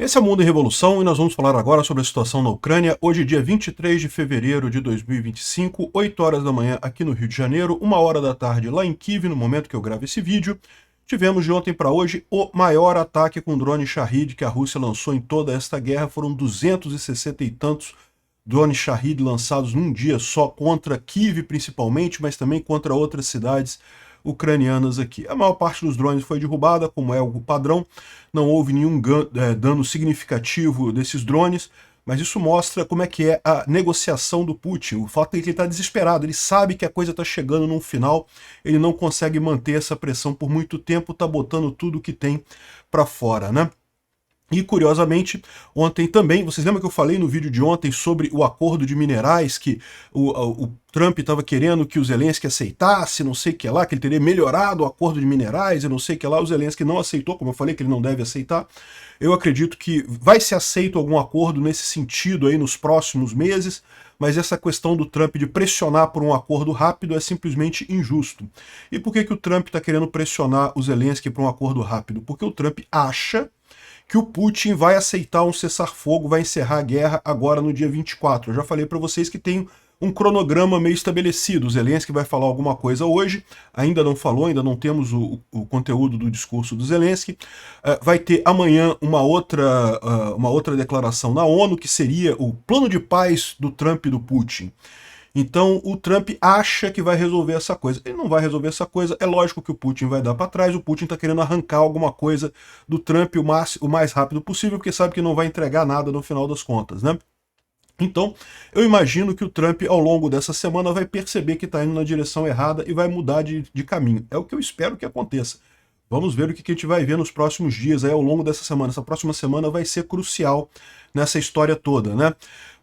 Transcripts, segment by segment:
Esse é o Mundo em Revolução e nós vamos falar agora sobre a situação na Ucrânia. Hoje, dia 23 de fevereiro de 2025, 8 horas da manhã aqui no Rio de Janeiro, 1 hora da tarde lá em Kiev, no momento que eu gravo esse vídeo. Tivemos de ontem para hoje o maior ataque com drone Shahid que a Rússia lançou em toda esta guerra. Foram 260 e tantos drones Shahid lançados num dia só contra Kiev principalmente, mas também contra outras cidades ucranianas aqui. A maior parte dos drones foi derrubada, como é o padrão, não houve nenhum dano significativo desses drones, mas isso mostra como é que é a negociação do Putin. O fato é que ele está desesperado, ele sabe que a coisa está chegando num final, ele não consegue manter essa pressão por muito tempo, está botando tudo que tem para fora, né? E, curiosamente, ontem também, vocês lembram que eu falei no vídeo de ontem sobre o acordo de minerais, que o Trump estava querendo que o Zelensky aceitasse, não sei o que lá, que ele teria melhorado o acordo de minerais e não sei o que lá, o Zelensky não aceitou, como eu falei que ele não deve aceitar. Eu acredito que vai ser aceito algum acordo nesse sentido aí nos próximos meses, mas essa questão do Trump de pressionar por um acordo rápido é simplesmente injusto. E por que o Trump está querendo pressionar o Zelensky por um acordo rápido? Porque o Trump acha que o Putin vai aceitar um cessar-fogo, vai encerrar a guerra agora no dia 24. Eu já falei para vocês que tem um cronograma meio estabelecido. O Zelensky vai falar alguma coisa hoje, ainda não falou, ainda não temos o conteúdo do discurso do Zelensky. Vai ter amanhã uma outra declaração na ONU, que seria o plano de paz do Trump e do Putin. Então o Trump acha que vai resolver essa coisa. Ele não vai resolver essa coisa, é lógico que o Putin vai dar para trás, o Putin está querendo arrancar alguma coisa do Trump o mais rápido possível, porque sabe que não vai entregar nada no final das contas, né? Então, eu imagino que o Trump, ao longo dessa semana, vai perceber que está indo na direção errada e vai mudar de caminho. É o que eu espero que aconteça. Vamos ver o que a gente vai ver nos próximos dias, aí, ao longo dessa semana. Essa próxima semana vai ser crucial nessa história toda, né?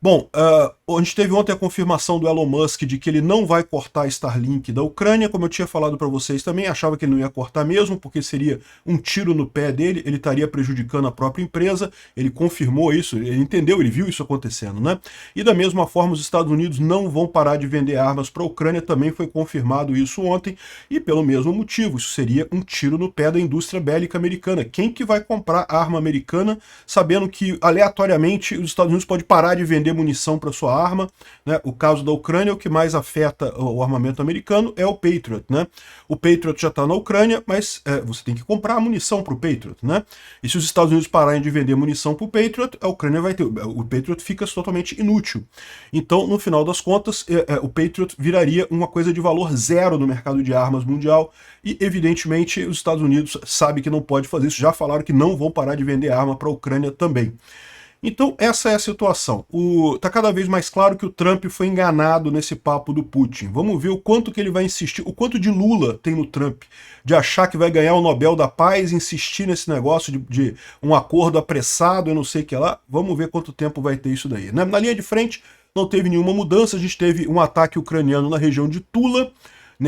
Bom, a gente teve ontem a confirmação do Elon Musk de que ele não vai cortar a Starlink da Ucrânia, como eu tinha falado para vocês também, achava que ele não ia cortar mesmo, porque seria um tiro no pé dele, ele estaria prejudicando a própria empresa, ele confirmou isso, ele entendeu, ele viu isso acontecendo, né? E da mesma forma, os Estados Unidos não vão parar de vender armas para a Ucrânia, também foi confirmado isso ontem, e pelo mesmo motivo, isso seria um tiro no pé da indústria bélica americana. Quem que vai comprar arma americana, sabendo que, aleatoriamente, os Estados Unidos podem parar de vender munição para sua arma, né? O caso da Ucrânia, o que mais afeta o armamento americano é o Patriot, né? O Patriot já está na Ucrânia, mas você tem que comprar munição para o Patriot, né? E se os Estados Unidos pararem de vender munição para o Patriot, a Ucrânia vai ter, o Patriot fica totalmente inútil. Então, no final das contas, o Patriot viraria uma coisa de valor zero no mercado de armas mundial e, evidentemente, os Estados Unidos sabem que não pode fazer isso, já falaram que não vão parar de vender arma para a Ucrânia também. Então, essa é a situação. Tá cada vez mais claro que o Trump foi enganado nesse papo do Putin. Vamos ver o quanto que ele vai insistir, o quanto de Lula tem no Trump, de achar que vai ganhar o Nobel da Paz, insistir nesse negócio de um acordo apressado e não sei o que lá. Vamos ver quanto tempo vai ter isso daí. Na linha de frente, não teve nenhuma mudança, a gente teve um ataque ucraniano na região de Tula,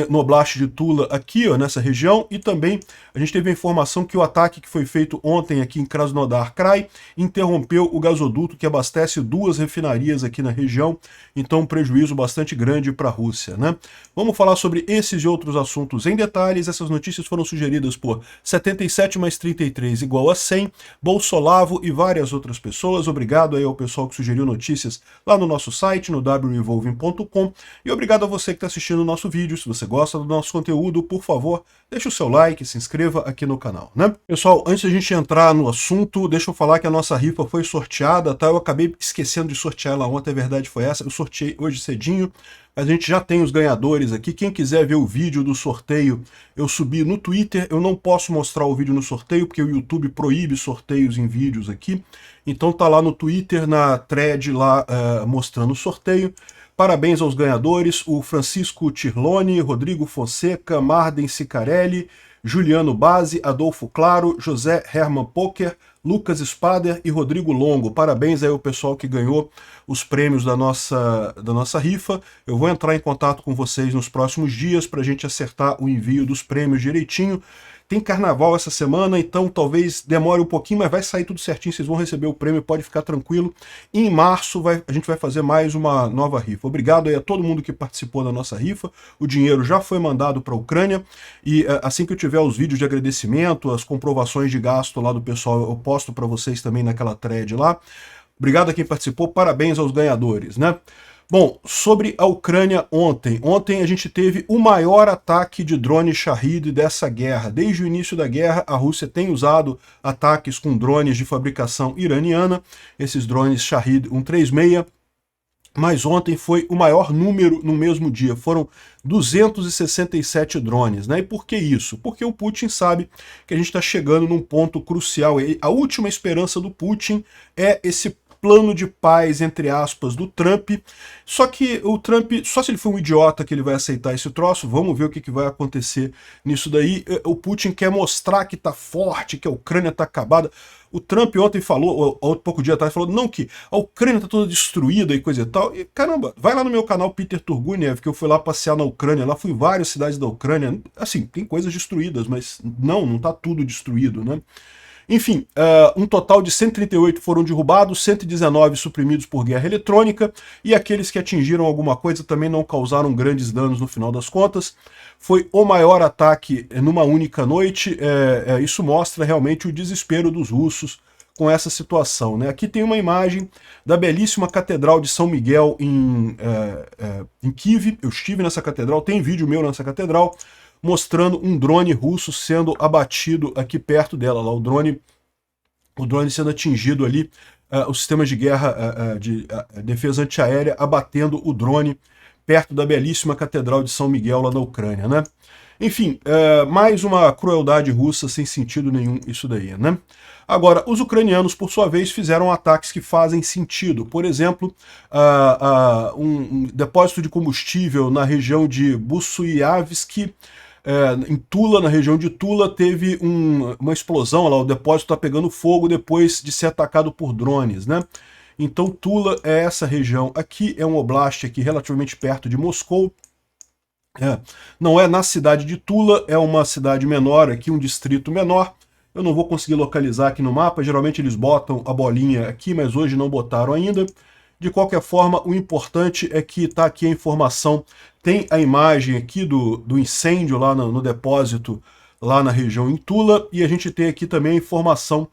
no Oblast de Tula, aqui, ó, nessa região, e também a gente teve a informação que o ataque que foi feito ontem aqui em Krasnodar Krai interrompeu o gasoduto que abastece 2 refinarias aqui na região, então um prejuízo bastante grande para a Rússia, né? Vamos falar sobre esses e outros assuntos em detalhes. Essas notícias foram sugeridas por 77 mais 33 igual a 100, Bolsolavo e várias outras pessoas. Obrigado aí ao pessoal que sugeriu notícias lá no nosso site, no wrevolving.com, e obrigado a você que está assistindo o nosso vídeo. Se você gosta do nosso conteúdo, por favor, deixe o seu like, se inscreva aqui no canal, né? Pessoal, antes de a gente entrar no assunto, deixa eu falar que a nossa rifa foi sorteada, tá? Eu acabei esquecendo de sortear ela ontem, a verdade foi essa. Eu sorteei hoje cedinho, a gente já tem os ganhadores aqui. Quem quiser ver o vídeo do sorteio, eu subi no Twitter. Eu não posso mostrar o vídeo no sorteio, porque o YouTube proíbe sorteios em vídeos aqui. Então tá lá no Twitter, na thread lá, mostrando o sorteio. Parabéns aos ganhadores, o Francisco Tirlone, Rodrigo Fonseca, Marden Sicarelli, Juliano Base, Adolfo Claro, José Herman Poker, Lucas Spader e Rodrigo Longo. Parabéns aí ao pessoal que ganhou os prêmios da nossa rifa. Eu vou entrar em contato com vocês nos próximos dias para a gente acertar o envio dos prêmios direitinho. Tem carnaval essa semana, então talvez demore um pouquinho, mas vai sair tudo certinho, vocês vão receber o prêmio, pode ficar tranquilo. E em março a gente vai fazer mais uma nova rifa. Obrigado aí a todo mundo que participou da nossa rifa, o dinheiro já foi mandado para a Ucrânia, e assim que eu tiver os vídeos de agradecimento, as comprovações de gasto lá do pessoal, eu posto para vocês também naquela thread lá. Obrigado a quem participou, parabéns aos ganhadores, né? Bom, sobre a Ucrânia ontem a gente teve o maior ataque de drone Shahed dessa guerra. Desde o início da guerra, a Rússia tem usado ataques com drones de fabricação iraniana, esses drones Shahed 136, mas ontem foi o maior número no mesmo dia, foram 267 drones, né? E por que isso? Porque o Putin sabe que a gente está chegando num ponto crucial. A última esperança do Putin é esse plano de paz, entre aspas, do Trump. Só que o Trump, só se ele for um idiota que ele vai aceitar esse troço, vamos ver o que vai acontecer nisso daí. O Putin quer mostrar que tá forte, que a Ucrânia tá acabada. O Trump ontem falou, ou pouco dia atrás, falou não, que a Ucrânia tá toda destruída e coisa e tal. E caramba, vai lá no meu canal Peter Turguniev, que eu fui lá passear na Ucrânia, lá fui em várias cidades da Ucrânia. Assim, tem coisas destruídas, mas não tá tudo destruído, né? Enfim, um total de 138 foram derrubados, 119 suprimidos por guerra eletrônica, e aqueles que atingiram alguma coisa também não causaram grandes danos no final das contas. Foi o maior ataque numa única noite. Isso mostra realmente o desespero dos russos com essa situação, né? Aqui tem uma imagem da belíssima Catedral de São Miguel em Kiev. Eu estive nessa catedral, tem vídeo meu nessa catedral, mostrando um drone russo sendo abatido aqui perto dela, lá o drone sendo atingido ali, os sistemas de guerra de defesa antiaérea abatendo o drone perto da belíssima Catedral de São Miguel lá na Ucrânia, né? Enfim, mais uma crueldade russa sem sentido nenhum isso daí, né? Agora, os ucranianos, por sua vez, fizeram ataques que fazem sentido. Por exemplo, um depósito de combustível na região de Busuiavsk, em Tula, na região de Tula, teve uma explosão, lá o depósito está pegando fogo depois de ser atacado por drones, né? Então Tula é essa região aqui, é um oblast aqui relativamente perto de Moscou. Não é na cidade de Tula, é uma cidade menor aqui, um distrito menor. Eu não vou conseguir localizar aqui no mapa, geralmente eles botam a bolinha aqui, mas hoje não botaram ainda. De qualquer forma, o importante é que está aqui a informação, tem a imagem aqui do incêndio lá no depósito, lá na região em Tula, e a gente tem aqui também a informação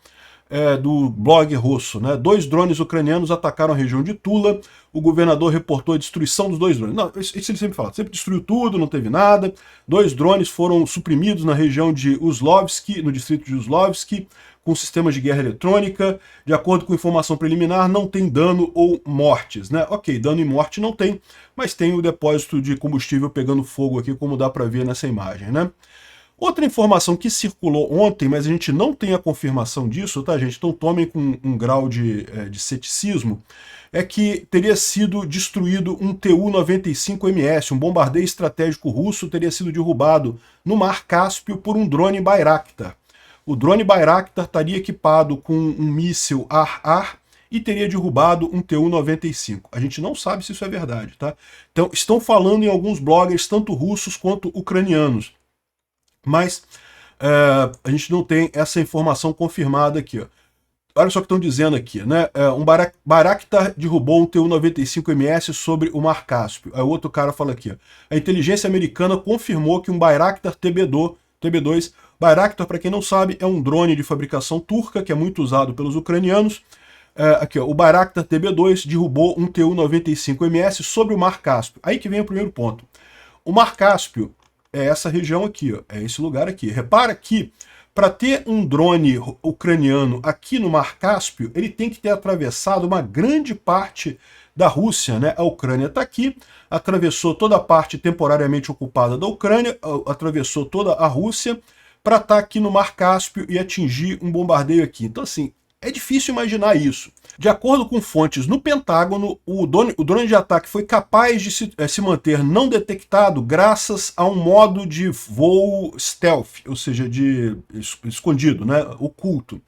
do blog russo, né? 2 drones ucranianos atacaram a região de Tula, o governador reportou a destruição dos 2 drones. Não, isso ele sempre fala, sempre destruiu tudo, não teve nada. 2 drones foram suprimidos na região de Uzlovsk, no distrito de Uzlovsk, com sistemas de guerra eletrônica. De acordo com informação preliminar, não tem dano ou mortes, né? Ok, dano e morte não tem, mas tem o depósito de combustível pegando fogo aqui, como dá para ver nessa imagem, né? Outra informação que circulou ontem, mas a gente não tem a confirmação disso, tá, gente? Então tomem com um grau de ceticismo, é que teria sido destruído um Tu-95MS, um bombardeio estratégico russo, teria sido derrubado no Mar Cáspio por um drone Bayraktar. O drone Bayraktar estaria equipado com um míssil ar-ar e teria derrubado um Tu-95. A gente não sabe se isso é verdade, tá? Então, estão falando em alguns bloggers, tanto russos quanto ucranianos, mas a gente não tem essa informação confirmada aqui, ó. Olha só o que estão dizendo aqui, né? Um Bayraktar derrubou um Tu-95MS sobre o Mar Cáspio. Aí o outro cara fala aqui, ó, a inteligência americana confirmou que um Bayraktar TB2, Bayraktar, para quem não sabe, é um drone de fabricação turca que é muito usado pelos ucranianos. Aqui, ó, o Bayraktar TB2 derrubou um Tu-95MS sobre o Mar Cáspio. Aí que vem o primeiro ponto. O Mar Cáspio é essa região aqui, ó, é esse lugar aqui. Repara que para ter um drone ucraniano aqui no Mar Cáspio, ele tem que ter atravessado uma grande parte da Rússia, né? A Ucrânia está aqui, atravessou toda a parte temporariamente ocupada da Ucrânia, atravessou toda a Rússia, para estar aqui no Mar Cáspio e atingir um bombardeio aqui. Então, assim, é difícil imaginar isso. De acordo com fontes no Pentágono, o drone de ataque foi capaz de se manter não detectado graças a um modo de voo stealth, ou seja, de escondido, né, oculto,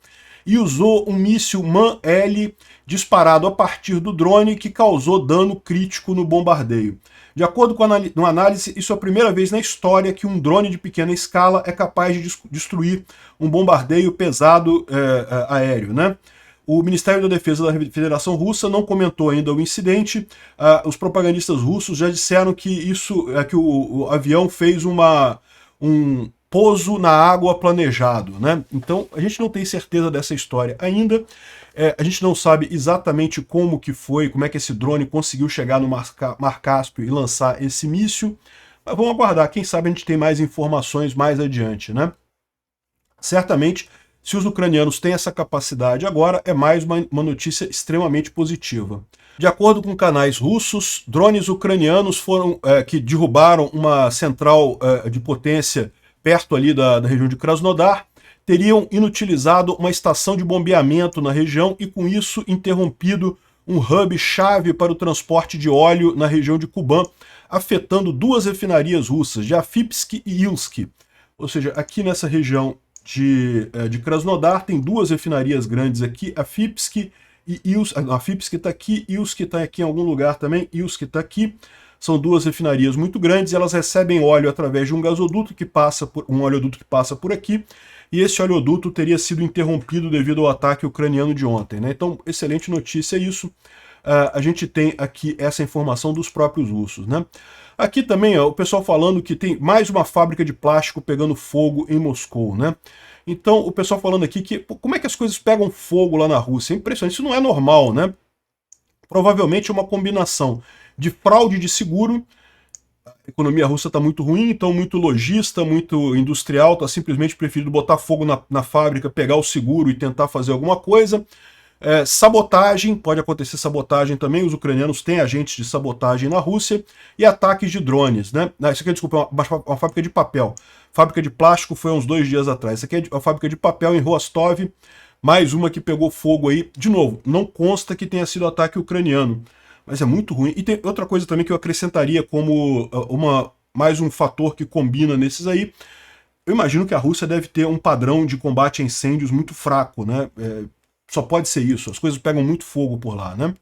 e usou um míssil MAN-L disparado a partir do drone que causou dano crítico no bombardeio. De acordo com uma análise, isso é a primeira vez na história que um drone de pequena escala é capaz de destruir um bombardeio pesado aéreo, né? O Ministério da Defesa da Federação Russa não comentou ainda o incidente. Os propagandistas russos já disseram que o avião fez um pouso na água planejado, né? Então a gente não tem certeza dessa história ainda. A gente não sabe exatamente como que foi, como é que esse drone conseguiu chegar no Mar Cáspio e lançar esse míssil. Mas vamos aguardar, quem sabe a gente tem mais informações mais adiante, né? Certamente, se os ucranianos têm essa capacidade agora, é mais uma notícia extremamente positiva. De acordo com canais russos, drones ucranianos que derrubaram uma central de potência perto ali da região de Krasnodar, teriam inutilizado uma estação de bombeamento na região e com isso interrompido um hub-chave para o transporte de óleo na região de Kuban, afetando duas refinarias russas, de Afipsk e Ilsk. Ou seja, aqui nessa região de Krasnodar tem duas refinarias grandes aqui, Afipsk e Ilsk. A Afipsk está aqui, Ilsk está aqui em algum lugar também, Ilsk está aqui. São duas refinarias muito grandes, elas recebem óleo através de um gasoduto um oleoduto que passa por aqui, e esse oleoduto teria sido interrompido devido ao ataque ucraniano de ontem, né? Então, excelente notícia isso. A gente tem aqui essa informação dos próprios russos, né? Aqui também, ó, o pessoal falando que tem mais uma fábrica de plástico pegando fogo em Moscou, né? Então, o pessoal falando aqui que como é que as coisas pegam fogo lá na Rússia? É impressionante, isso não é normal, né? Provavelmente é uma combinação de fraude de seguro. A economia russa está muito ruim, então muito lojista, muito industrial está simplesmente preferindo botar fogo na fábrica, pegar o seguro e tentar fazer alguma coisa. Sabotagem, pode acontecer sabotagem também, os ucranianos têm agentes de sabotagem na Rússia, e ataques de drones, né? Isso aqui, desculpa, uma fábrica de papel. Fábrica de plástico foi há uns 2 dias atrás. Isso aqui é uma fábrica de papel em Rostov, mais uma que pegou fogo aí. De novo, não consta que tenha sido ataque ucraniano, mas é muito ruim. E tem outra coisa também que eu acrescentaria como mais um fator que combina nesses aí. Eu imagino que a Rússia deve ter um padrão de combate a incêndios muito fraco, né? Só pode ser isso, as coisas pegam muito fogo por lá, né?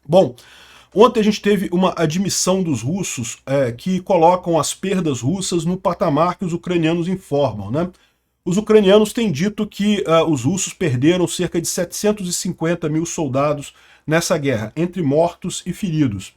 Bom, ontem a gente teve uma admissão dos russos que colocam as perdas russas no patamar que os ucranianos informam, né? Os ucranianos têm dito que os russos perderam cerca de 750 mil soldados nessa guerra, entre mortos e feridos.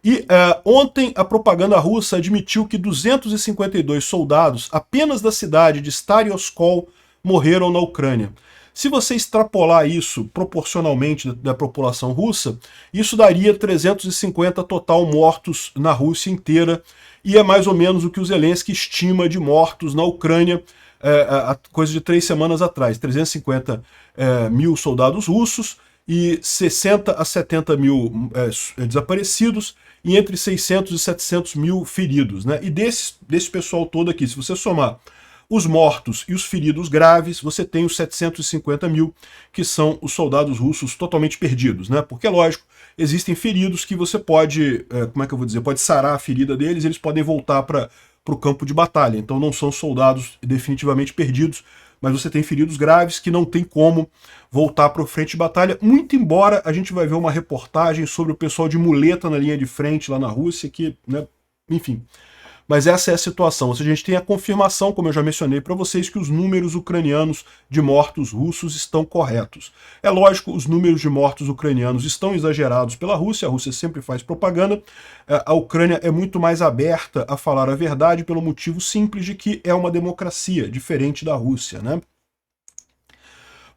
E ontem a propaganda russa admitiu que 252 soldados apenas da cidade de Staroskol morreram na Ucrânia. Se você extrapolar isso proporcionalmente da população russa, isso daria 350 total mortos na Rússia inteira, e é mais ou menos o que o Zelensky estima de mortos na Ucrânia, coisa de 3 semanas atrás. 350 mil soldados russos e 60 a 70 mil desaparecidos, e entre 600 e 700 mil feridos, né? E desse pessoal todo aqui, se você somar os mortos e os feridos graves, você tem os 750 mil, que são os soldados russos totalmente perdidos, né? Porque, lógico, existem feridos que você pode, pode sarar a ferida deles, eles podem voltar para o campo de batalha. Então não são soldados definitivamente perdidos, mas você tem feridos graves que não tem como voltar para o frente de batalha, muito embora a gente vai ver uma reportagem sobre o pessoal de muleta na linha de frente lá na Rússia, que, né, enfim. Mas essa é a situação. Ou seja, a gente tem a confirmação, como eu já mencionei para vocês, que os números ucranianos de mortos russos estão corretos. É lógico, os números de mortos ucranianos estão exagerados pela Rússia, a Rússia sempre faz propaganda. A Ucrânia é muito mais aberta a falar a verdade pelo motivo simples de que é uma democracia, diferente da Rússia, né?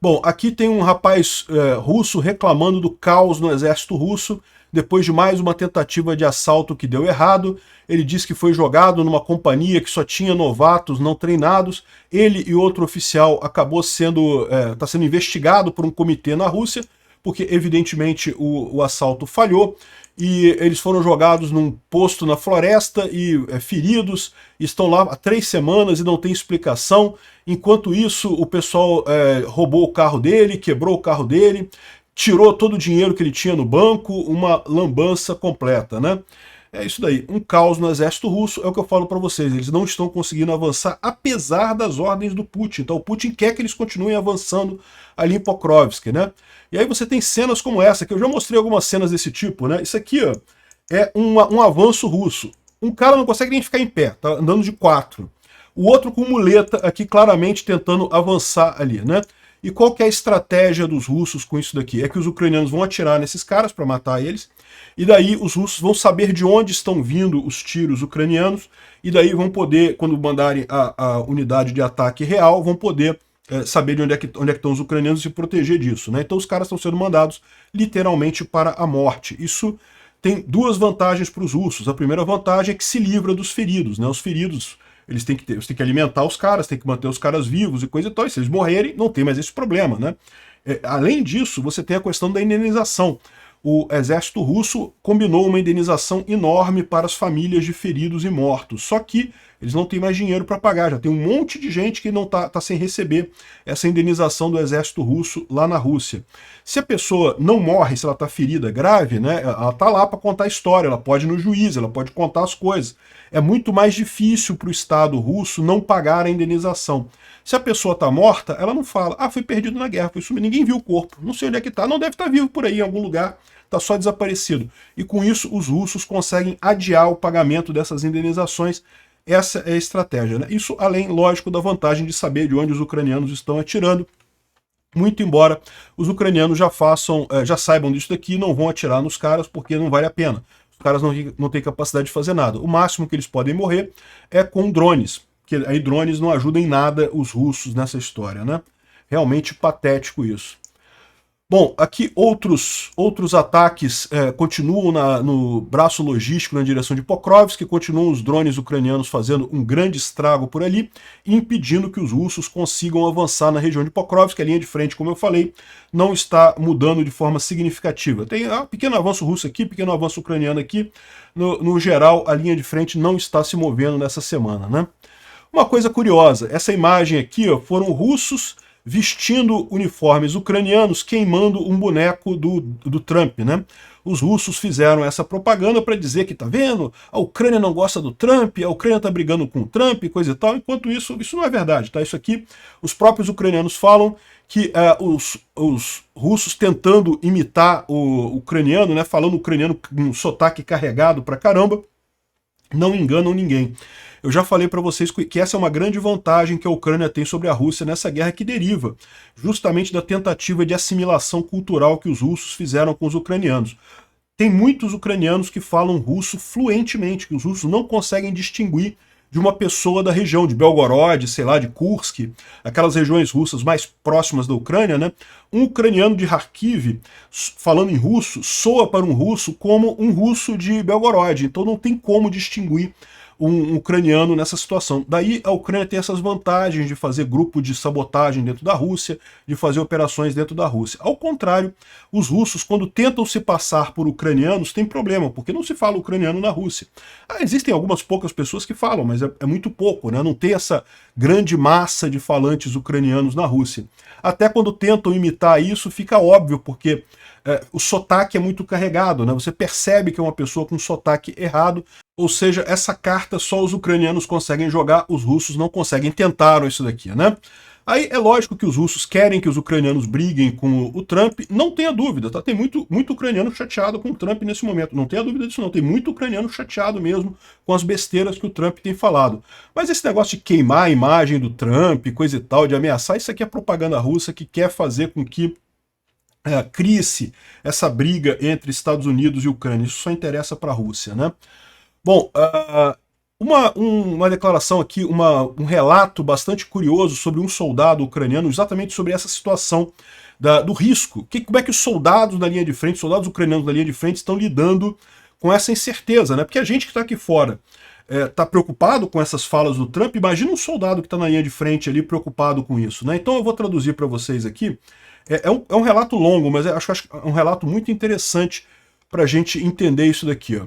Bom, aqui tem um rapaz russo reclamando do caos no exército russo, depois de mais uma tentativa de assalto que deu errado. Ele diz que foi jogado numa companhia que só tinha novatos não treinados. Ele e outro oficial acabou está sendo investigado por um comitê na Rússia, porque evidentemente o assalto falhou, e eles foram jogados num posto na floresta e feridos, estão lá há 3 semanas e não tem explicação. Enquanto isso, o pessoal roubou o carro dele, quebrou o carro dele, tirou todo o dinheiro que ele tinha no banco, uma lambança completa, né? É isso daí, um caos no exército russo, é o que eu falo para vocês, eles não estão conseguindo avançar, apesar das ordens do Putin. Então o Putin quer que eles continuem avançando ali em Pokrovsk, né? E aí você tem cenas como essa, que eu já mostrei algumas cenas desse tipo, né? Isso aqui, ó, é um avanço russo. Um cara não consegue nem ficar em pé, tá andando de 4. O outro com muleta aqui claramente tentando avançar ali, né? E qual que é a estratégia dos russos com isso daqui? É que os ucranianos vão atirar nesses caras para matar eles, e daí os russos vão saber de onde estão vindo os tiros ucranianos, e daí vão poder, quando mandarem a unidade de ataque real, vão poder saber de onde é que estão os ucranianos e se proteger disso, né? Então os caras estão sendo mandados literalmente para a morte. Isso tem duas vantagens para os russos. A primeira vantagem é que se livra dos feridos, né? Os feridos, eles têm que alimentar os caras, têm que manter os caras vivos e coisa e tal, e se eles morrerem, não tem mais esse problema, né? Além disso, você tem a questão da indenização. O exército russo combinou uma indenização enorme para as famílias de feridos e mortos, só que eles não têm mais dinheiro para pagar, já tem um monte de gente que não tá sem receber essa indenização do exército russo lá na Rússia. Se a pessoa não morre, se ela está ferida grave, né, ela está lá para contar a história, ela pode ir no juiz, ela pode contar as coisas. É muito mais difícil para o Estado russo não pagar a indenização. Se a pessoa está morta, ela não fala, foi perdido na guerra, foi sumido, ninguém viu o corpo, não sei onde é que está, não deve estar vivo por aí em algum lugar, está só desaparecido. E com isso, os russos conseguem adiar o pagamento dessas indenizações. Essa é a estratégia, né? Isso além, lógico, da vantagem de saber de onde os ucranianos estão atirando, muito embora os ucranianos já saibam disso daqui e não vão atirar nos caras porque não vale a pena. Os caras não têm capacidade de fazer nada. O máximo que eles podem morrer é com drones, que aí drones não ajudam em nada os russos nessa história, né? Realmente patético isso. Bom, aqui outros ataques continuam no braço logístico na direção de Pokrovsk, continuam os drones ucranianos fazendo um grande estrago por ali, impedindo que os russos consigam avançar na região de Pokrovsk. A linha de frente, como eu falei, não está mudando de forma significativa. Tem um pequeno avanço russo aqui, pequeno avanço ucraniano aqui. No geral, a linha de frente não está se movendo nessa semana, né? Uma coisa curiosa, essa imagem aqui, foram russos vestindo uniformes ucranianos, queimando um boneco do Trump, né? Os russos fizeram essa propaganda para dizer que, tá vendo, a Ucrânia não gosta do Trump, a Ucrânia tá brigando com o Trump, coisa e tal, enquanto isso não é verdade, tá? Isso aqui, os próprios ucranianos falam que os russos tentando imitar o ucraniano, né, falando ucraniano com um sotaque carregado pra caramba, não enganam ninguém. Eu já falei para vocês que essa é uma grande vantagem que a Ucrânia tem sobre a Rússia nessa guerra, que deriva justamente da tentativa de assimilação cultural que os russos fizeram com os ucranianos. Tem muitos ucranianos que falam russo fluentemente, que os russos não conseguem distinguir de uma pessoa da região de Belgorod, sei lá, de Kursk, aquelas regiões russas mais próximas da Ucrânia, né? Um ucraniano de Kharkiv, falando em russo, soa para um russo como um russo de Belgorod, então não tem como distinguir um ucraniano nessa situação. Daí a Ucrânia tem essas vantagens de fazer grupo de sabotagem dentro da Rússia, de fazer operações dentro da Rússia. Ao contrário, os russos, quando tentam se passar por ucranianos, tem problema, porque não se fala ucraniano na Rússia. Existem algumas poucas pessoas que falam, mas é muito pouco, né? Não tem essa grande massa de falantes ucranianos na Rússia. Até quando tentam imitar isso, fica óbvio, porque o sotaque é muito carregado, né? Você percebe que é uma pessoa com sotaque errado, ou seja, essa carta só os ucranianos conseguem jogar, os russos não conseguem. Tentaram isso daqui, né? Aí é lógico que os russos querem que os ucranianos briguem com o Trump, não tenha dúvida, tá? Tem muito ucraniano chateado com o Trump nesse momento, não tenha dúvida disso não, tem muito ucraniano chateado mesmo com as besteiras que o Trump tem falado. Mas esse negócio de queimar a imagem do Trump, coisa e tal, de ameaçar, isso aqui é propaganda russa que quer fazer com que crie-se essa briga entre Estados Unidos e Ucrânia. Isso só interessa para a Rússia, né? Bom, uma declaração aqui, um relato bastante curioso sobre um soldado ucraniano, exatamente sobre essa situação do risco. Como é que os soldados da linha de frente, soldados ucranianos da linha de frente estão lidando com essa incerteza, né? Porque a gente que está aqui fora está preocupado com essas falas do Trump, imagina um soldado que está na linha de frente ali preocupado com isso, né? Então eu vou traduzir para vocês aqui. É um relato longo, mas acho é um relato muito interessante para a gente entender isso daqui, ó.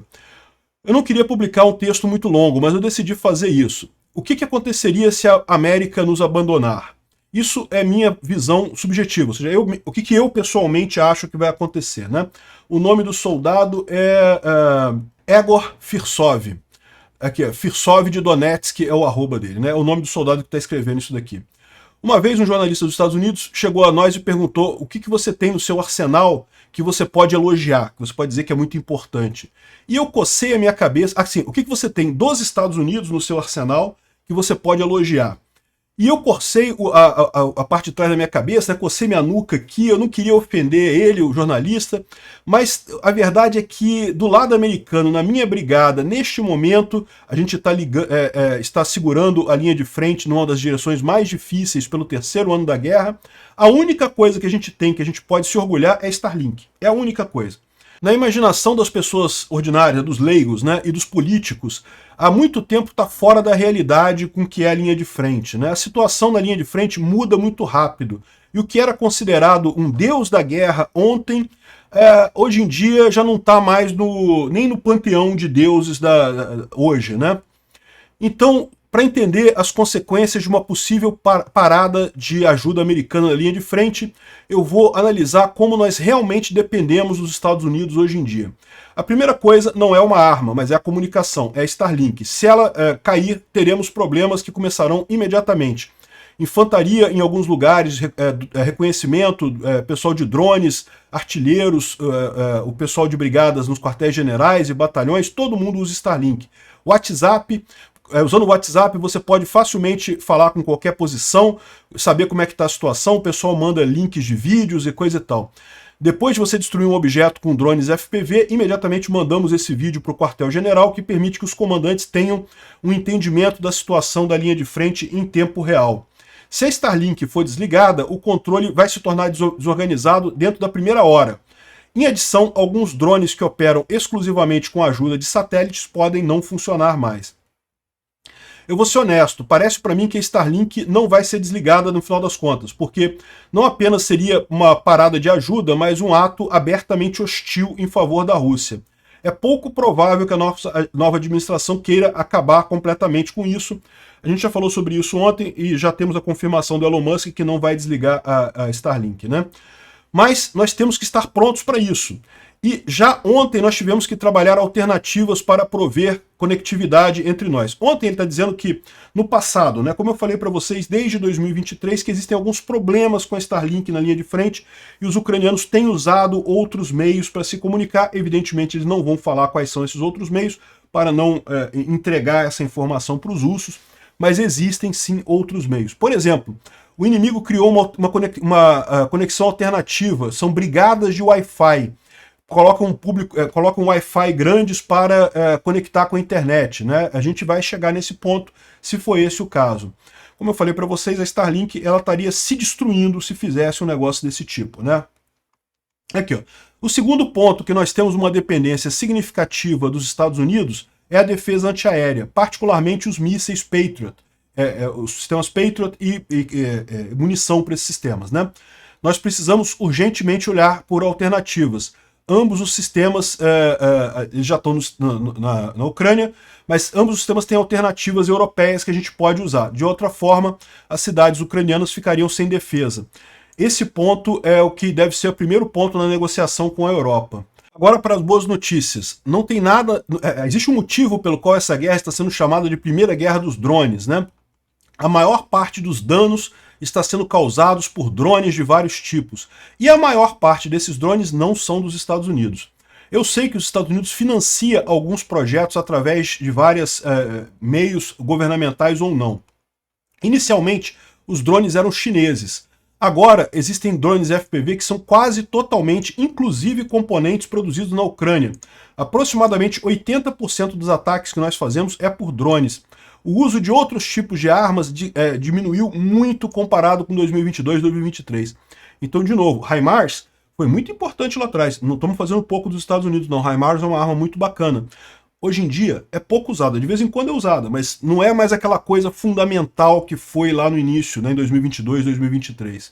Eu não queria publicar um texto muito longo, mas eu decidi fazer isso. O que aconteceria se a América nos abandonar? Isso é minha visão subjetiva, ou seja, o que eu pessoalmente acho que vai acontecer, né? O nome do soldado é Egor Firsov. Aqui, Firsov de Donetsk é o arroba dele, né? É o nome do soldado que está escrevendo isso daqui. Uma vez um jornalista dos Estados Unidos chegou a nós e perguntou o que você tem no seu arsenal que você pode elogiar, que você pode dizer que é muito importante. E eu cocei a minha cabeça, assim, o que você tem dos Estados Unidos no seu arsenal que você pode elogiar? E eu cocei a parte de trás da minha cabeça, né, cocei minha nuca aqui, eu não queria ofender ele, o jornalista, mas a verdade é que do lado americano, na minha brigada, neste momento, a gente está segurando a linha de frente numa das direções mais difíceis pelo terceiro ano da guerra. A única coisa que a gente tem, que a gente pode se orgulhar, é Starlink. É a única coisa. Na imaginação das pessoas ordinárias, dos leigos, né, e dos políticos, há muito tempo está fora da realidade com o que é a linha de frente, né? A situação na linha de frente muda muito rápido. E o que era considerado um deus da guerra ontem, hoje em dia já não está mais nem no panteão de deuses hoje, né? Então, para entender as consequências de uma possível parada de ajuda americana na linha de frente, eu vou analisar como nós realmente dependemos dos Estados Unidos hoje em dia. A primeira coisa não é uma arma, mas é a comunicação, é a Starlink. Se ela cair, teremos problemas que começarão imediatamente. Infantaria em alguns lugares, reconhecimento, pessoal de drones, artilheiros, o pessoal de brigadas nos quartéis generais e batalhões, todo mundo usa Starlink. WhatsApp, usando o WhatsApp você pode facilmente falar com qualquer posição, saber como é que está a situação, o pessoal manda links de vídeos e coisa e tal. Depois de você destruir um objeto com drones FPV, imediatamente mandamos esse vídeo para o quartel-general, que permite que os comandantes tenham um entendimento da situação da linha de frente em tempo real. Se a Starlink for desligada, o controle vai se tornar desorganizado dentro da primeira hora. Em adição, alguns drones que operam exclusivamente com a ajuda de satélites podem não funcionar mais. Eu vou ser honesto, parece para mim que a Starlink não vai ser desligada no final das contas, porque não apenas seria uma parada de ajuda, mas um ato abertamente hostil em favor da Rússia. É pouco provável que a nova administração queira acabar completamente com isso. A gente já falou sobre isso ontem e já temos a confirmação do Elon Musk que não vai desligar a Starlink, né? Mas nós temos que estar prontos para isso. E já ontem nós tivemos que trabalhar alternativas para prover conectividade entre nós. Ontem ele está dizendo que no passado, né, como eu falei para vocês, desde 2023, que existem alguns problemas com a Starlink na linha de frente e os ucranianos têm usado outros meios para se comunicar. Evidentemente eles não vão falar quais são esses outros meios para não entregar essa informação para os russos, mas existem sim outros meios. Por exemplo, o inimigo criou uma conexão alternativa, são brigadas de Wi-Fi. Colocam Wi-Fi grandes para conectar com a internet, né? A gente vai chegar nesse ponto, se for esse o caso. Como eu falei para vocês, a Starlink ela estaria se destruindo se fizesse um negócio desse tipo, né? Aqui, ó. O segundo ponto que nós temos uma dependência significativa dos Estados Unidos é a defesa antiaérea, particularmente os mísseis Patriot, os sistemas Patriot e munição para esses sistemas, né? Nós precisamos urgentemente olhar por alternativas. Ambos os sistemas já estão na Ucrânia, mas ambos os sistemas têm alternativas europeias que a gente pode usar. De outra forma, as cidades ucranianas ficariam sem defesa. Esse ponto é o que deve ser o primeiro ponto na negociação com a Europa. Agora para as boas notícias. Não tem nada. Existe um motivo pelo qual essa guerra está sendo chamada de Primeira Guerra dos Drones, né? A maior parte dos danos está sendo causados por drones de vários tipos. E a maior parte desses drones não são dos Estados Unidos. Eu sei que os Estados Unidos financia alguns projetos através de vários meios governamentais ou não. Inicialmente, os drones eram chineses. Agora, existem drones FPV que são quase totalmente, inclusive componentes produzidos na Ucrânia. Aproximadamente 80% dos ataques que nós fazemos é por drones. O uso de outros tipos de armas diminuiu muito comparado com 2022 e 2023. Então, de novo, HIMARS foi muito importante lá atrás. Não estamos fazendo pouco dos Estados Unidos, não. HIMARS é uma arma muito bacana. Hoje em dia é pouco usada, de vez em quando é usada, mas não é mais aquela coisa fundamental que foi lá no início, né, em 2022, 2023.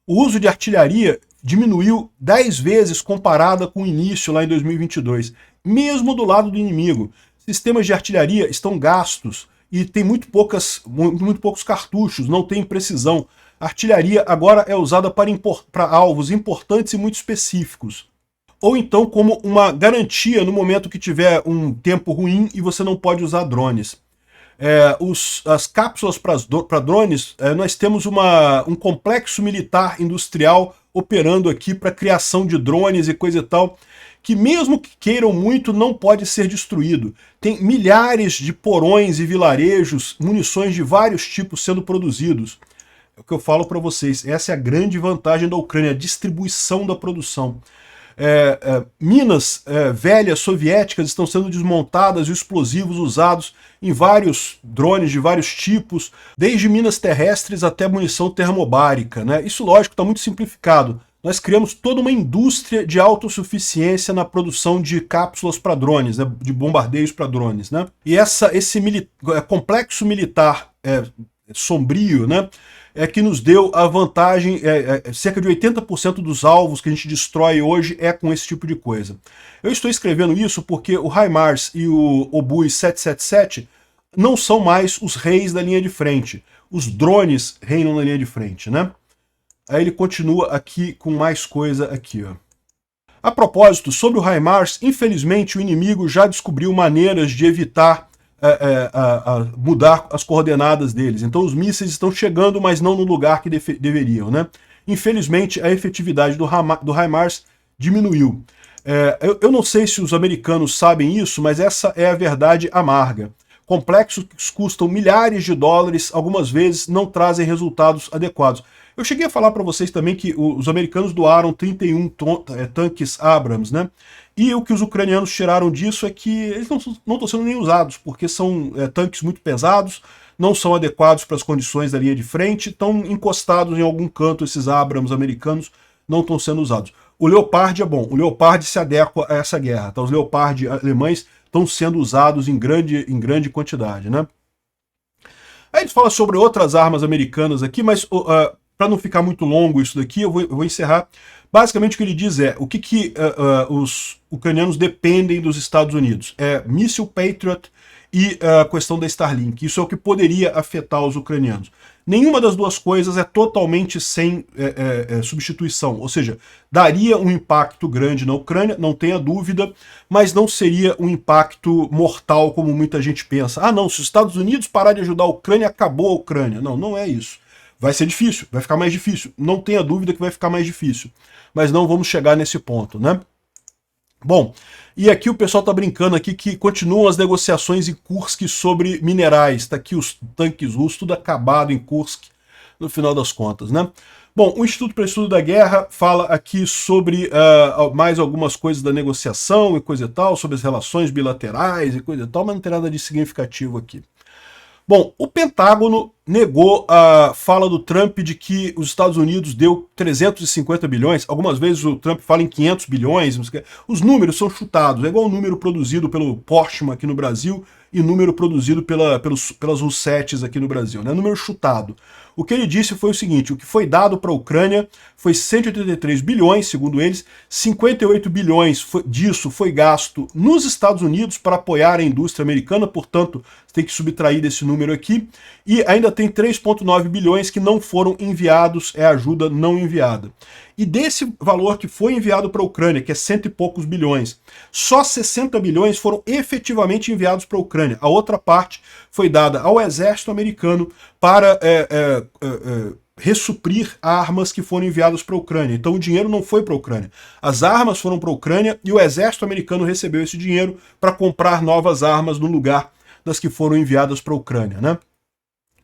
O uso de artilharia diminuiu 10 vezes comparada com o início lá em 2022, mesmo do lado do inimigo. Sistemas de artilharia estão gastos e tem muito poucos cartuchos, não tem precisão. A artilharia agora é usada para alvos importantes e muito específicos. Ou então como uma garantia no momento que tiver um tempo ruim e você não pode usar drones. As cápsulas para drones, nós temos um complexo militar industrial operando aqui para criação de drones e coisa e tal, que mesmo que queiram muito, não pode ser destruído. Tem milhares de porões e vilarejos, munições de vários tipos sendo produzidos. É o que eu falo para vocês, essa é a grande vantagem da Ucrânia, a distribuição da produção. Minas velhas soviéticas estão sendo desmontadas e explosivos usados em vários drones de vários tipos, desde minas terrestres até munição termobárica, né? Isso, lógico, está muito simplificado. Nós criamos toda uma indústria de autossuficiência na produção de cápsulas para drones, né? De bombardeios para drones, né? E esse complexo militar sombrio, né? Que nos deu a vantagem, cerca de 80% dos alvos que a gente destrói hoje é com esse tipo de coisa. Eu estou escrevendo isso porque o HIMARS e o Obus 777 não são mais os reis da linha de frente. Os drones reinam na linha de frente, né? Aí ele continua aqui com mais coisa aqui, ó. A propósito, sobre o HIMARS, infelizmente o inimigo já descobriu maneiras de evitar mudar as coordenadas deles. Então os mísseis estão chegando, mas não no lugar que deveriam, né? Infelizmente a efetividade do HIMARS diminuiu. Eu não sei se os americanos sabem isso, mas essa é a verdade amarga. Complexos que custam milhares de dólares, algumas vezes não trazem resultados adequados. Eu cheguei a falar para vocês também que os americanos doaram 31 tanques Abrams, né? E o que os ucranianos tiraram disso é que eles não estão sendo nem usados, porque são tanques muito pesados, não são adequados para as condições da linha de frente, estão encostados em algum canto, esses Abrams americanos não estão sendo usados. O Leopard é bom, o Leopard se adequa a essa guerra, tá? Os Leopard alemães estão sendo usados em grande quantidade, né? Aí ele fala sobre outras armas americanas aqui, mas para não ficar muito longo isso daqui, eu vou encerrar. Basicamente o que ele diz é o que os ucranianos dependem dos Estados Unidos. É míssil Patriot e a questão da Starlink. Isso é o que poderia afetar os ucranianos. Nenhuma das duas coisas é totalmente sem substituição, ou seja, daria um impacto grande na Ucrânia, não tenha dúvida, mas não seria um impacto mortal como muita gente pensa. Ah não, se os Estados Unidos parar de ajudar a Ucrânia, acabou a Ucrânia. Não, não é isso. Vai ser difícil, vai ficar mais difícil. Não tenha dúvida que vai ficar mais difícil. Mas não vamos chegar nesse ponto, né? Bom, e aqui o pessoal está brincando aqui que continuam as negociações em Kursk sobre minerais. Está aqui os tanques russos, tudo acabado em Kursk, no final das contas, né? Bom, o Instituto para o Estudo da Guerra fala aqui sobre mais algumas coisas da negociação e coisa e tal, sobre as relações bilaterais e coisa e tal, mas não tem nada de significativo aqui. Bom, o Pentágono negou a fala do Trump de que os Estados Unidos deu 350 bilhões. Algumas vezes o Trump fala em 500 bilhões. Os números são chutados. É igual o número produzido pelo Postman aqui no Brasil e número produzido pelas Russettes aqui no Brasil, né? Número chutado. O que ele disse foi o seguinte: o que foi dado para a Ucrânia foi 183 bilhões, segundo eles, 58 bilhões disso foi gasto nos Estados Unidos para apoiar a indústria americana, portanto, você tem que subtrair desse número aqui, e ainda tem 3,9 bilhões que não foram enviados, é ajuda não enviada. E desse valor que foi enviado para a Ucrânia, que é cento e poucos bilhões, só 60 bilhões foram efetivamente enviados para a Ucrânia. A outra parte foi dada ao exército americano para ressuprir armas que foram enviadas para a Ucrânia. Então o dinheiro não foi para a Ucrânia. As armas foram para a Ucrânia e o exército americano recebeu esse dinheiro para comprar novas armas no lugar das que foram enviadas para a Ucrânia, né?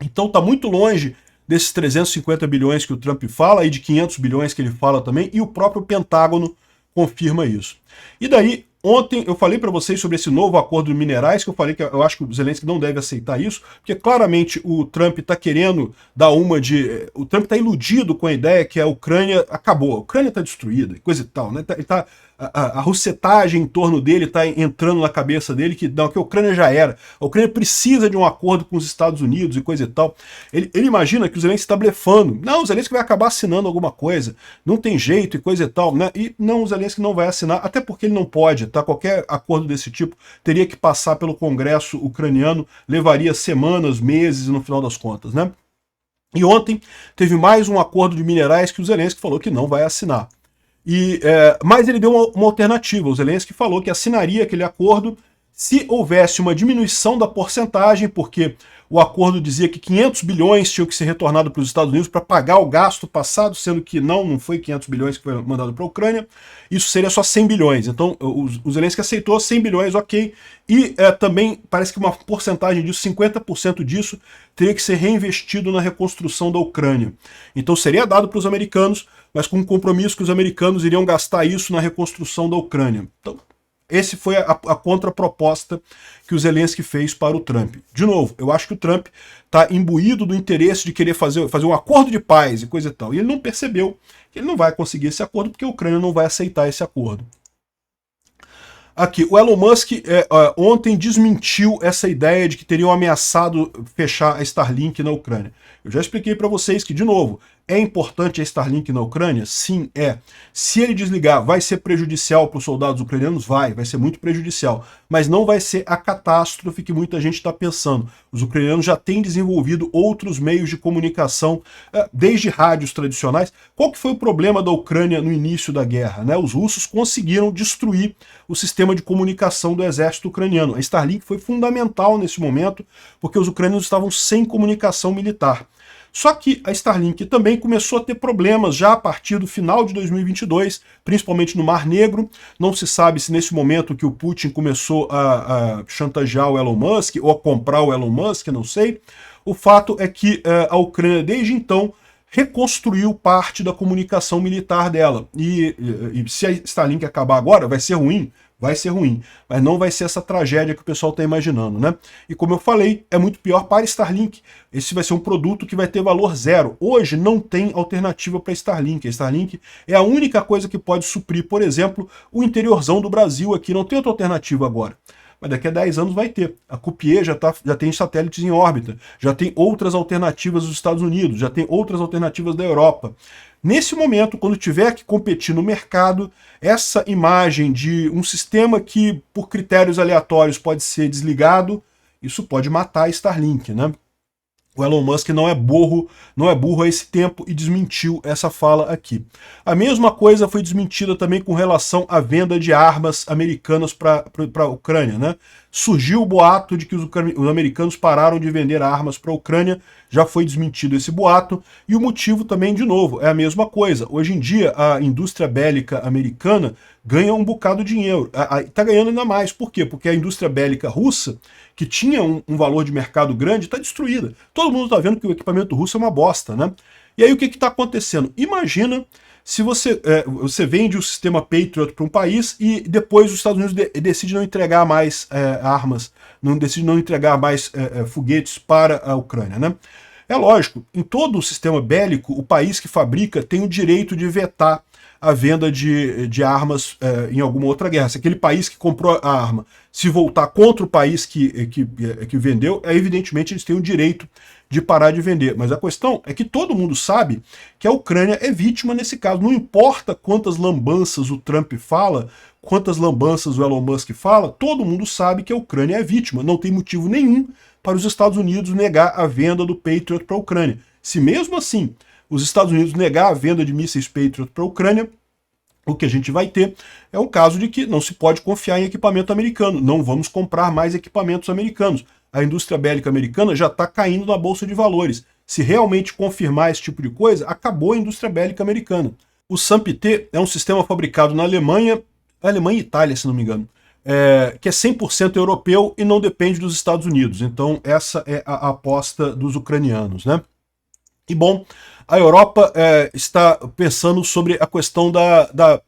Então está muito longe desses 350 bilhões que o Trump fala e de 500 bilhões que ele fala também, e o próprio Pentágono confirma isso. E daí, ontem eu falei para vocês sobre esse novo acordo de minerais, que eu falei que eu acho que o Zelensky não deve aceitar isso, porque claramente o Trump está querendo dar uma de... O Trump está iludido com a ideia que a Ucrânia acabou, a Ucrânia está destruída, coisa e tal, né? A russetagem em torno dele está entrando na cabeça dele que não, que a Ucrânia já era. A Ucrânia precisa de um acordo com os Estados Unidos e coisa e tal. Ele imagina que o Zelensky está blefando. Não, o Zelensky vai acabar assinando alguma coisa. Não tem jeito e coisa e tal, né? E não, o Zelensky não vai assinar, até porque ele não pode, tá? Qualquer acordo desse tipo teria que passar pelo Congresso ucraniano, levaria semanas, meses, no final das contas, né? E ontem teve mais um acordo de minerais que o Zelensky falou que não vai assinar. Mas ele deu uma alternativa. O Zelensky falou que assinaria aquele acordo Se houvesse uma diminuição da porcentagem, porque o acordo dizia que 500 bilhões tinham que ser retornados para os Estados Unidos para pagar o gasto passado, sendo que não foi 500 bilhões que foi mandado para a Ucrânia, isso seria só 100 bilhões. Então o Zelensky aceitou 100 bilhões, ok, e também parece que uma porcentagem disso, 50% disso, teria que ser reinvestido na reconstrução da Ucrânia. Então seria dado para os americanos, mas com um compromisso que os americanos iriam gastar isso na reconstrução da Ucrânia. Então, esse foi a contraproposta que o Zelensky fez para o Trump. De novo, eu acho que o Trump está imbuído do interesse de querer fazer um acordo de paz e coisa e tal. E ele não percebeu que ele não vai conseguir esse acordo porque a Ucrânia não vai aceitar esse acordo. Aqui, o Elon Musk ontem desmentiu essa ideia de que teriam ameaçado fechar a Starlink na Ucrânia. Eu já expliquei para vocês que, de novo, é importante a Starlink na Ucrânia? Sim, é. Se ele desligar, vai ser prejudicial para os soldados ucranianos? Vai ser muito prejudicial. Mas não vai ser a catástrofe que muita gente está pensando. Os ucranianos já têm desenvolvido outros meios de comunicação, desde rádios tradicionais. Qual que foi o problema da Ucrânia no início da guerra, né? Os russos conseguiram destruir o sistema de comunicação do exército ucraniano. A Starlink foi fundamental nesse momento, porque os ucranianos estavam sem comunicação militar. Só que a Starlink também começou a ter problemas já a partir do final de 2022, principalmente no Mar Negro. Não se sabe se nesse momento que o Putin começou a chantagear o Elon Musk ou a comprar o Elon Musk, não sei. O fato é que a Ucrânia, desde então, reconstruiu parte da comunicação militar dela. E se a Starlink acabar agora, vai ser ruim? Vai ser ruim, mas não vai ser essa tragédia que o pessoal está imaginando, né? E como eu falei, é muito pior para Starlink. Esse vai ser um produto que vai ter valor zero. Hoje não tem alternativa para Starlink. A Starlink é a única coisa que pode suprir, por exemplo, o interiorzão do Brasil aqui. Não tem outra alternativa agora. Mas daqui a 10 anos vai ter. A Cupier já tem satélites em órbita, já tem outras alternativas dos Estados Unidos, já tem outras alternativas da Europa. Nesse momento, quando tiver que competir no mercado, essa imagem de um sistema que, por critérios aleatórios, pode ser desligado, isso pode matar a Starlink, né? O Elon Musk não é burro a esse tempo e desmentiu essa fala aqui. A mesma coisa foi desmentida também com relação à venda de armas americanas para a Ucrânia, né? Surgiu o boato de que os americanos pararam de vender armas para a Ucrânia, já foi desmentido esse boato, e o motivo também, de novo, é a mesma coisa. Hoje em dia, a indústria bélica americana ganha um bocado de dinheiro, está ganhando ainda mais. Por quê? Porque a indústria bélica russa, que tinha um valor de mercado grande, está destruída. Todo mundo está vendo que o equipamento russo é uma bosta, né? E aí o que está acontecendo? Imagina se você vende o sistema Patriot para um país e depois os Estados Unidos decide não entregar mais armas, decide não entregar mais foguetes para a Ucrânia, né? É lógico, em todo o sistema bélico, o país que fabrica tem o direito de vetar a venda de armas em alguma outra guerra. Se aquele país que comprou a arma se voltar contra o país que vendeu, evidentemente eles têm o direito de parar de vender. Mas a questão é que todo mundo sabe que a Ucrânia é vítima nesse caso. Não importa quantas lambanças o Trump fala, quantas lambanças o Elon Musk fala, todo mundo sabe que a Ucrânia é vítima. Não tem motivo nenhum para os Estados Unidos negar a venda do Patriot para a Ucrânia. Se mesmo assim os Estados Unidos negar a venda de mísseis Patriot para a Ucrânia, o que a gente vai ter é um caso de que não se pode confiar em equipamento americano. Não vamos comprar mais equipamentos americanos. A indústria bélica americana já está caindo na bolsa de valores. Se realmente confirmar esse tipo de coisa, acabou a indústria bélica americana. O SAMP-T é um sistema fabricado na Alemanha e Itália, se não me engano, que é 100% europeu e não depende dos Estados Unidos. Então essa é a aposta dos ucranianos, né? E bom, a Europa está pensando sobre a questão da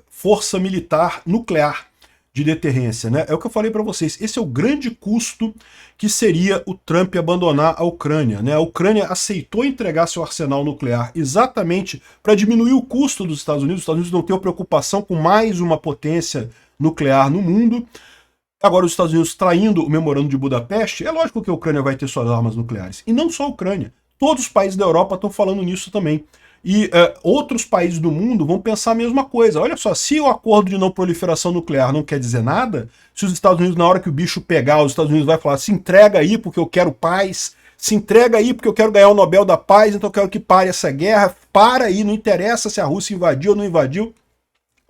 força militar nuclear de deterrência, né? É o que eu falei para vocês, esse é o grande custo que seria o Trump abandonar a Ucrânia, né? A Ucrânia aceitou entregar seu arsenal nuclear exatamente para diminuir o custo dos Estados Unidos. Os Estados Unidos não têm preocupação com mais uma potência nuclear no mundo. Agora os Estados Unidos traindo o memorando de Budapeste, é lógico que a Ucrânia vai ter suas armas nucleares. E não só a Ucrânia. Todos os países da Europa estão falando nisso também. E outros países do mundo vão pensar a mesma coisa. Olha só, se o acordo de não proliferação nuclear não quer dizer nada, se os Estados Unidos, na hora que o bicho pegar, os Estados Unidos vai falar, se entrega aí porque eu quero paz, se entrega aí porque eu quero ganhar o Nobel da Paz, então eu quero que pare essa guerra, para aí, não interessa se a Rússia invadiu ou não invadiu.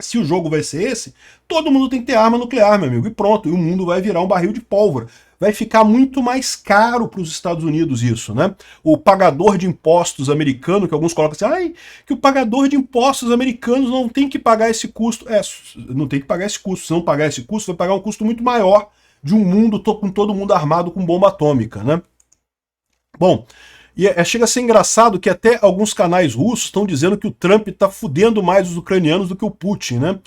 Se o jogo vai ser esse, todo mundo tem que ter arma nuclear, meu amigo, e pronto, e o mundo vai virar um barril de pólvora. Vai ficar muito mais caro para os Estados Unidos isso, né? O pagador de impostos americano, que alguns colocam assim, ai, que o pagador de impostos americanos não tem que pagar esse custo. Não tem que pagar esse custo. Se não pagar esse custo, vai pagar um custo muito maior de um mundo com todo mundo armado com bomba atômica, né? Bom, e chega a ser engraçado que até alguns canais russos estão dizendo que o Trump está fudendo mais os ucranianos do que o Putin, né?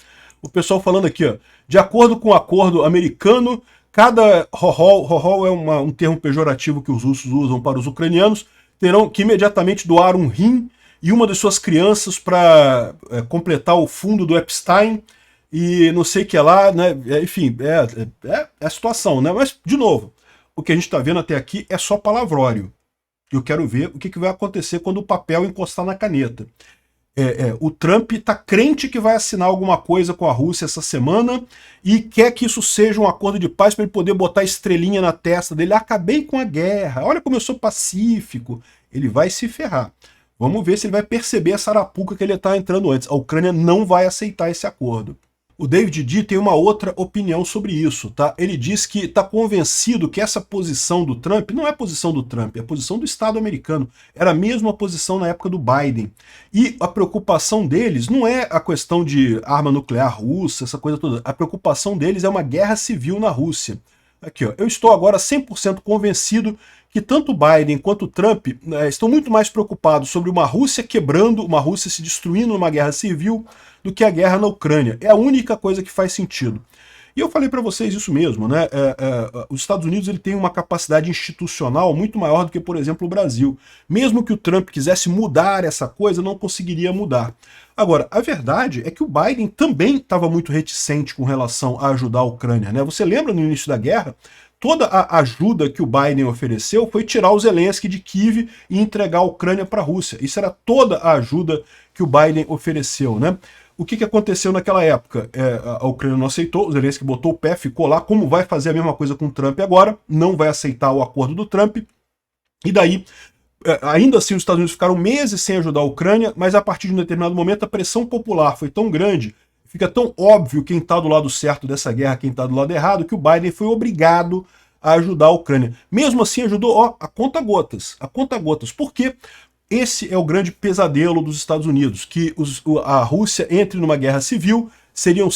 O pessoal falando aqui, ó, de acordo com o acordo americano, cada rohol é um termo pejorativo que os russos usam para os ucranianos, terão que imediatamente doar um rim e uma de suas crianças para completar o fundo do Epstein e não sei o que lá, né? Enfim, é a situação, né? Mas, de novo, o que a gente está vendo até aqui é só palavrório. Eu quero ver o que vai acontecer quando o papel encostar na caneta. O Trump está crente que vai assinar alguma coisa com a Rússia essa semana e quer que isso seja um acordo de paz para ele poder botar estrelinha na testa dele. Acabei com a guerra, olha como eu sou pacífico. Ele vai se ferrar. Vamos ver se ele vai perceber essa arapuca que ele está entrando antes. A Ucrânia não vai aceitar esse acordo. O David D tem uma outra opinião sobre isso, tá? Ele diz que está convencido que essa posição do Trump não é a posição do Trump, é a posição do Estado americano. Era a mesma posição na época do Biden. E a preocupação deles não é a questão de arma nuclear russa, essa coisa toda. A preocupação deles é uma guerra civil na Rússia. Aqui, ó, eu estou agora 100% convencido que tanto Biden quanto Trump estão muito mais preocupados sobre uma Rússia quebrando, uma Rússia se destruindo numa guerra civil, do que a guerra na Ucrânia. É a única coisa que faz sentido. E eu falei para vocês isso mesmo, né? Os Estados Unidos ele tem uma capacidade institucional muito maior do que, por exemplo, o Brasil. Mesmo que o Trump quisesse mudar essa coisa, não conseguiria mudar. Agora, a verdade é que o Biden também estava muito reticente com relação a ajudar a Ucrânia, né? Você lembra no início da guerra? Toda a ajuda que o Biden ofereceu foi tirar o Zelensky de Kiev e entregar a Ucrânia para a Rússia. Isso era toda a ajuda que o Biden ofereceu, né? O que aconteceu naquela época? A Ucrânia não aceitou, o Zelensky botou o pé, ficou lá. Como vai fazer a mesma coisa com o Trump agora? Não vai aceitar o acordo do Trump. E daí, ainda assim, os Estados Unidos ficaram meses sem ajudar a Ucrânia, mas a partir de um determinado momento a pressão popular foi tão grande, fica tão óbvio quem está do lado certo dessa guerra, quem está do lado errado, que o Biden foi obrigado a ajudar a Ucrânia. Mesmo assim, ajudou a conta-gotas. A conta-gotas. Por quê? Esse é o grande pesadelo dos Estados Unidos, que a Rússia entre numa guerra civil, seriam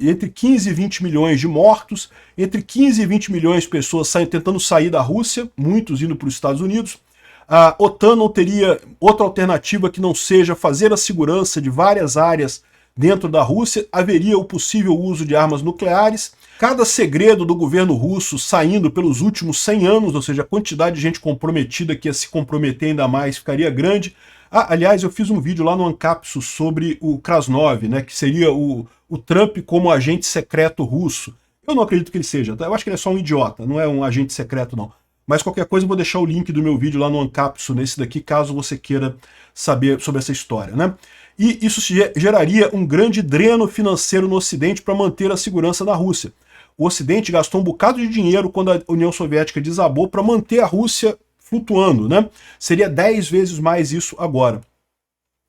entre 15 e 20 milhões de mortos, entre 15 e 20 milhões de pessoas tentando sair da Rússia, muitos indo para os Estados Unidos. A OTAN não teria outra alternativa que não seja fazer a segurança de várias áreas dentro da Rússia, haveria o possível uso de armas nucleares. Cada segredo do governo russo saindo pelos últimos 100 anos, ou seja, a quantidade de gente comprometida que ia se comprometer ainda mais ficaria grande. Aliás, eu fiz um vídeo lá no Ancapsu sobre o Krasnov, né, que seria o Trump como agente secreto russo. Eu não acredito que ele seja, tá? Eu acho que ele é só um idiota, não é um agente secreto não. Mas qualquer coisa eu vou deixar o link do meu vídeo lá no Ancapsu, nesse daqui, caso você queira saber sobre essa história, né? E isso geraria um grande dreno financeiro no Ocidente para manter a segurança na Rússia. O Ocidente gastou um bocado de dinheiro quando a União Soviética desabou para manter a Rússia flutuando, né? Seria 10 vezes mais isso agora.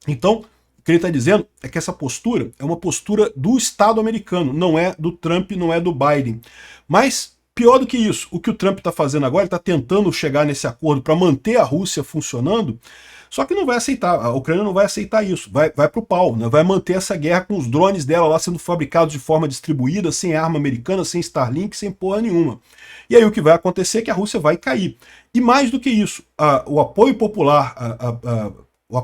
Então, o que ele está dizendo é que essa postura é uma postura do Estado americano, não é do Trump, não é do Biden. Mas, pior do que isso, o que o Trump está fazendo agora, ele está tentando chegar nesse acordo para manter a Rússia funcionando, só que não vai aceitar, a Ucrânia não vai aceitar isso, vai pro pau, né? Vai manter essa guerra com os drones dela lá sendo fabricados de forma distribuída, sem arma americana, sem Starlink, sem porra nenhuma. E aí o que vai acontecer é que a Rússia vai cair. E mais do que isso, o apoio popular, o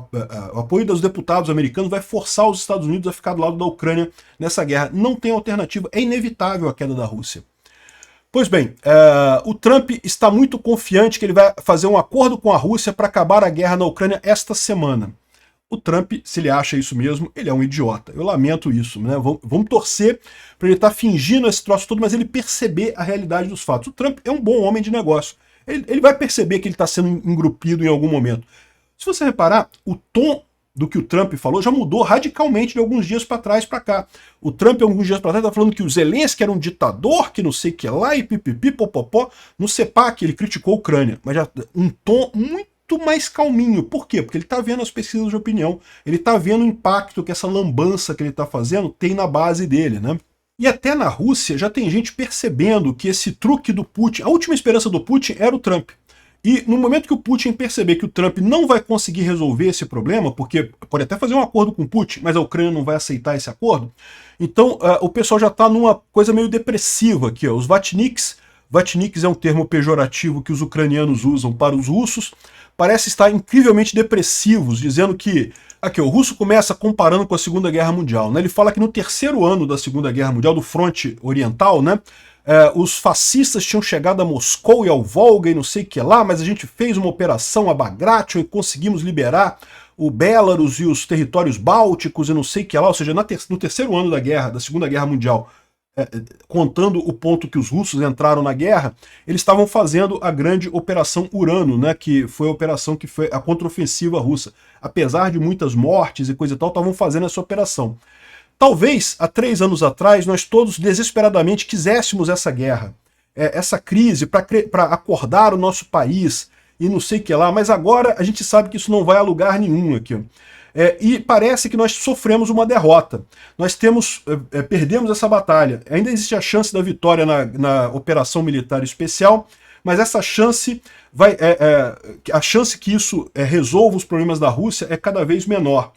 apoio dos deputados americanos vai forçar os Estados Unidos a ficar do lado da Ucrânia nessa guerra. Não tem alternativa, é inevitável a queda da Rússia. Pois bem, o Trump está muito confiante que ele vai fazer um acordo com a Rússia para acabar a guerra na Ucrânia esta semana. O Trump, se ele acha isso mesmo, ele é um idiota. Eu lamento isso, né? Vamos torcer para ele estar fingindo esse troço todo, mas ele perceber a realidade dos fatos. O Trump é um bom homem de negócio. Ele vai perceber que ele está sendo engrupido em algum momento. Se você reparar, o tom do que o Trump falou já mudou radicalmente de alguns dias para trás para cá. O Trump, alguns dias para trás, está falando que o Zelensky era um ditador, que não sei o que lá, e pipipi, popopó. No CEPAC, ele criticou a Ucrânia, mas já um tom muito muito mais calminho. Por quê? Porque ele está vendo as pesquisas de opinião, ele está vendo o impacto que essa lambança que ele está fazendo tem na base dele, né? E até na Rússia já tem gente percebendo que esse truque do Putin, a última esperança do Putin era o Trump. E no momento que o Putin perceber que o Trump não vai conseguir resolver esse problema, porque pode até fazer um acordo com o Putin, mas a Ucrânia não vai aceitar esse acordo, então o pessoal já está numa coisa meio depressiva aqui. Ó. Os vatniks é um termo pejorativo que os ucranianos usam para os russos, parece estar incrivelmente depressivos, dizendo que aqui, o russo começa comparando com a Segunda Guerra Mundial. Né? Ele fala que no terceiro ano da Segunda Guerra Mundial, do fronte oriental, né, os fascistas tinham chegado a Moscou e ao Volga e não sei o que lá, mas a gente fez uma operação a Bagration e conseguimos liberar o Belarus e os territórios bálticos e não sei o que lá, ou seja, no terceiro ano da Segunda Guerra Mundial, contando o ponto que os russos entraram na guerra, eles estavam fazendo a grande Operação Urano, né, que foi a operação que foi a contraofensiva russa. Apesar de muitas mortes e coisa e tal, estavam fazendo essa operação. Talvez, há 3 anos atrás, nós todos desesperadamente quiséssemos essa guerra, essa crise, para acordar o nosso país e não sei o que lá, mas agora a gente sabe que isso não vai a lugar nenhum aqui. E parece que nós sofremos uma derrota. Nós perdemos essa batalha. Ainda existe a chance da vitória na operação militar especial, mas essa chance a chance que isso resolva os problemas da Rússia é cada vez menor.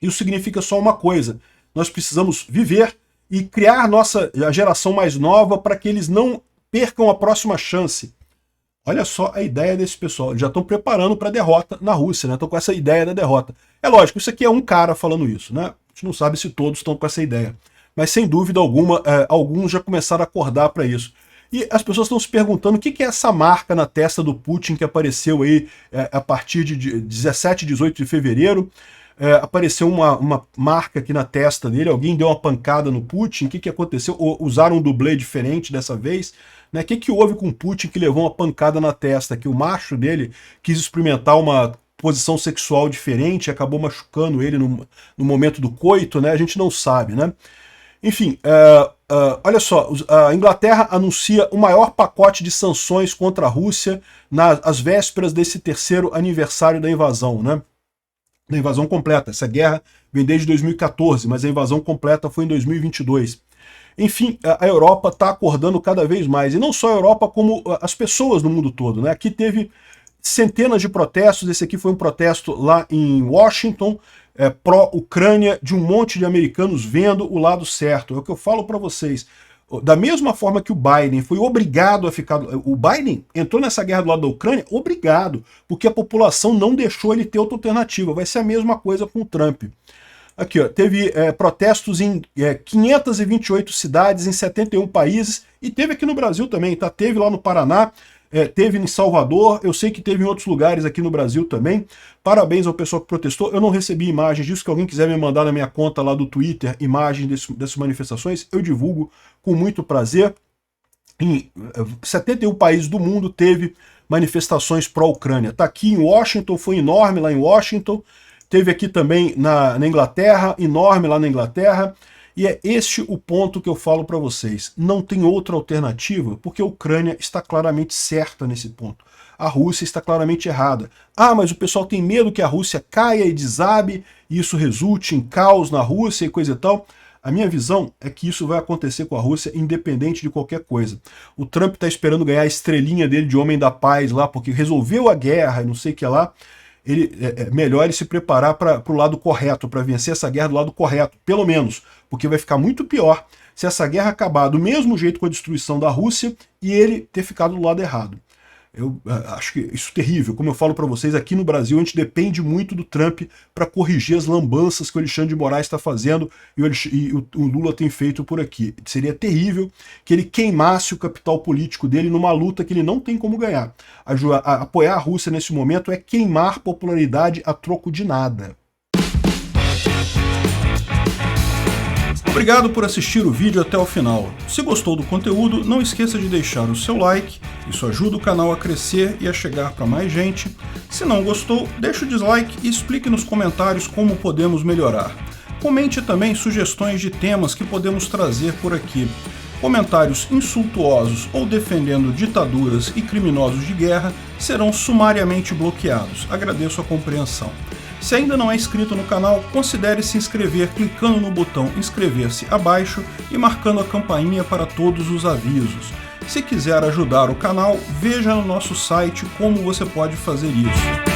Isso significa só uma coisa: nós precisamos viver e criar a geração mais nova para que eles não percam a próxima chance. Olha só a ideia desse pessoal, eles já estão preparando para a derrota na Rússia, né? Estão com essa ideia da derrota. É lógico, isso aqui é um cara falando isso, né? A gente não sabe se todos estão com essa ideia. Mas sem dúvida alguma, alguns já começaram a acordar para isso. E as pessoas estão se perguntando o que é essa marca na testa do Putin que apareceu aí a partir de 17 e 18 de fevereiro. Apareceu uma marca aqui na testa dele, alguém deu uma pancada no Putin, o que aconteceu? Usaram um dublê diferente dessa vez? Né? O que houve com o Putin que levou uma pancada na testa? Que o macho dele quis experimentar uma posição sexual diferente e acabou machucando ele no momento do coito, né? A gente não sabe, né? Enfim, olha só, a Inglaterra anuncia o maior pacote de sanções contra a Rússia às vésperas desse 3º aniversário da invasão, né? Da invasão completa. Essa guerra vem desde 2014, mas a invasão completa foi em 2022. Enfim, a Europa está acordando cada vez mais, e não só a Europa, como as pessoas no mundo todo, né? Aqui teve centenas de protestos, esse aqui foi um protesto lá em Washington, pró-Ucrânia, de um monte de americanos vendo o lado certo. É o que eu falo para vocês. Da mesma forma que o Biden foi obrigado a ficar... O Biden entrou nessa guerra do lado da Ucrânia obrigado, porque a população não deixou ele ter outra alternativa. Vai ser a mesma coisa com o Trump. Aqui, ó, teve protestos em 528 cidades, em 71 países, e teve aqui no Brasil também, tá? Teve lá no Paraná, teve em Salvador, eu sei que teve em outros lugares aqui no Brasil também. Parabéns ao pessoal que protestou. Eu não recebi imagens disso, que alguém quiser me mandar na minha conta lá do Twitter, imagens dessas manifestações, eu divulgo com muito prazer. Em 71 países do mundo teve manifestações pró-Ucrânia. Tá aqui em Washington, foi enorme lá em Washington. Teve aqui também na Inglaterra, enorme lá na Inglaterra. E é este o ponto que eu falo para vocês. Não tem outra alternativa, porque a Ucrânia está claramente certa nesse ponto. A Rússia está claramente errada. Ah, mas o pessoal tem medo que a Rússia caia e desabe, e isso resulte em caos na Rússia e coisa e tal. A minha visão é que isso vai acontecer com a Rússia independente de qualquer coisa. O Trump está esperando ganhar a estrelinha dele de homem da paz lá, porque resolveu a guerra e não sei o que lá. É melhor ele se preparar para o lado correto, para vencer essa guerra do lado correto, pelo menos, porque vai ficar muito pior se essa guerra acabar do mesmo jeito com a destruição da Rússia e ele ter ficado do lado errado. Eu acho que isso é terrível. Como eu falo para vocês, aqui no Brasil a gente depende muito do Trump para corrigir as lambanças que o Alexandre de Moraes está fazendo e o Lula tem feito por aqui. Seria terrível que ele queimasse o capital político dele numa luta que ele não tem como ganhar. Apoiar a Rússia nesse momento é queimar popularidade a troco de nada. Obrigado por assistir o vídeo até o final. Se gostou do conteúdo, não esqueça de deixar o seu like, isso ajuda o canal a crescer e a chegar para mais gente. Se não gostou, deixe o dislike e explique nos comentários como podemos melhorar. Comente também sugestões de temas que podemos trazer por aqui. Comentários insultuosos ou defendendo ditaduras e criminosos de guerra serão sumariamente bloqueados. Agradeço a compreensão. Se ainda não é inscrito no canal, considere se inscrever clicando no botão inscrever-se abaixo e marcando a campainha para todos os avisos. Se quiser ajudar o canal, veja no nosso site como você pode fazer isso.